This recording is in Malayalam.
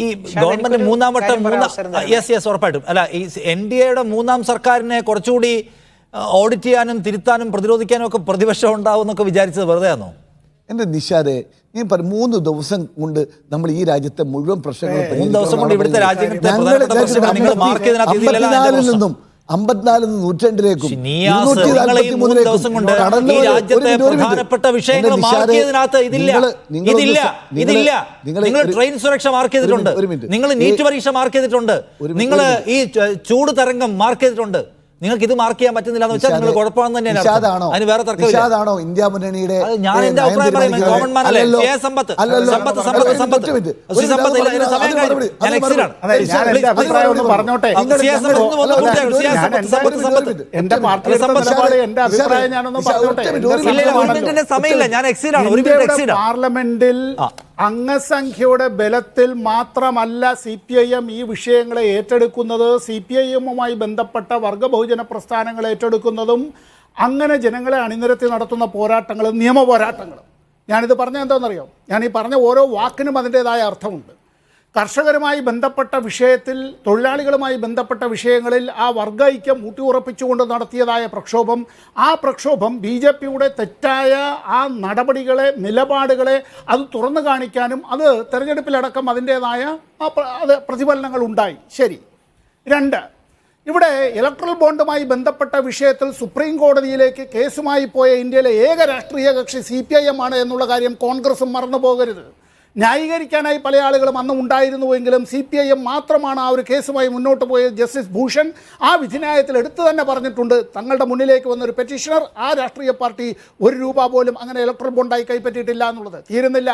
ഈ ഗവൺമെന്റ് മൂന്നാം വട്ടം ഉറപ്പായിട്ടും അല്ല, ഈ NDAയുടെ മൂന്നാം സർക്കാരിനെ കുറച്ചുകൂടി ഓഡിറ്റ് ചെയ്യാനും തിരുത്താനും പ്രതിരോധിക്കാനും ഒക്കെ പ്രതിപക്ഷം ഉണ്ടാവും എന്നൊക്കെ വിചാരിച്ചത് വെറുതെ ആണോ? എൻ്റെ നിഷാദെ, ഞാൻ 3 ദിവസം കൊണ്ട് നമ്മൾ ഈ രാജ്യത്തെ മുഴുവൻ പ്രശ്നങ്ങളും 3 ദിവസം കൊണ്ട് ഇവിടുത്തെ രാജ്യത്തെ നിന്നും 54 നൂറ്റാണ്ടിലേക്കും പ്രധാനപ്പെട്ട വിഷയങ്ങൾ മാർക്ക് ചെയ്തതിനകത്ത് ഇതില്ല. നിങ്ങൾ ട്രെയിൻ സുരക്ഷ മാർക്ക് ചെയ്തിട്ടുണ്ട്, നിങ്ങൾ നീറ്റ് പരീക്ഷ മാർക്ക് ചെയ്തിട്ടുണ്ട്, നിങ്ങൾ ഈ ചൂട് തരംഗം മാർക്ക് ചെയ്തിട്ടുണ്ട്. നിങ്ങൾക്ക് ഇത് മാർക്ക് ചെയ്യാൻ പറ്റുന്നില്ല എന്ന് വെച്ചാൽ നിങ്ങൾ കുഴപ്പമാണെന്ന് തന്നെയാണ്. അതിന് വേറെ തർക്കമില്ല. ഇന്ത്യ മുന്നണിയുടെ ഞാൻ എന്റെ അഭിപ്രായം പറയുന്നത് കോമൺ മാൻ അല്ലേ? സമ്പത്ത് സമയമില്ല. ഞാൻ പാർലമെന്റിൽ അംഗസംഖ്യയുടെ ബലത്തിൽ മാത്രമല്ല CPIM ഈ വിഷയങ്ങളെ ഏറ്റെടുക്കുന്നത്, CPIM-വുമായി ബന്ധപ്പെട്ട വർഗബഹുജന പ്രസ്ഥാനങ്ങൾ ഏറ്റെടുക്കുന്നതും അങ്ങനെ ജനങ്ങളെ അണിനിരത്തി നടത്തുന്ന പോരാട്ടങ്ങളും നിയമ പോരാട്ടങ്ങളും. ഞാനിത് പറഞ്ഞത് എന്താണെന്നറിയോ? ഞാൻ ഈ പറഞ്ഞ ഓരോ വാക്കിനും അതിൻ്റെതായ അർത്ഥമുണ്ട്. കർഷകരുമായി ബന്ധപ്പെട്ട വിഷയത്തിൽ, തൊഴിലാളികളുമായി ബന്ധപ്പെട്ട വിഷയങ്ങളിൽ ആ വർഗ ഐക്യം ഊട്ടിയുറപ്പിച്ചുകൊണ്ട് നടത്തിയതായ പ്രക്ഷോഭം, ആ പ്രക്ഷോഭം BJPയുടെ തെറ്റായ ആ നടപടികളെ, നിലപാടുകളെ അത് തുറന്നു കാണിക്കാനും അത് തെരഞ്ഞെടുപ്പിലടക്കം അതിൻ്റേതായ പ്രതിഫലനങ്ങൾ ഉണ്ടായി. ശരി. 2, ഇവിടെ ഇലക്ട്രൽ ബോണ്ടുമായി ബന്ധപ്പെട്ട വിഷയത്തിൽ സുപ്രീം കോടതിയിലേക്ക് കേസുമായി പോയ ഇന്ത്യയിലെ ഏക രാഷ്ട്രീയ കക്ഷി CPIM ആണ് എന്നുള്ള കാര്യം കോൺഗ്രസും മറന്നു പോകരുത്. ന്യായീകരിക്കാനായി പല ആളുകളും അന്ന് ഉണ്ടായിരുന്നുവെങ്കിലും CPIM മാത്രമാണ് ആ ഒരു കേസുമായി മുന്നോട്ട് പോയത്. ജസ്റ്റിസ് ഭൂഷൺ ആ വിധിന്യായത്തിൽ എടുത്തു തന്നെ പറഞ്ഞിട്ടുണ്ട്, തങ്ങളുടെ മുന്നിലേക്ക് വന്നൊരു പെറ്റീഷണർ ആ രാഷ്ട്രീയ പാർട്ടി 1 രൂപ പോലും അങ്ങനെ ഇലക്ട്രൽ ബോണ്ടായി കൈപ്പറ്റിയിട്ടില്ല എന്നുള്ളത്. തീരുന്നില്ല.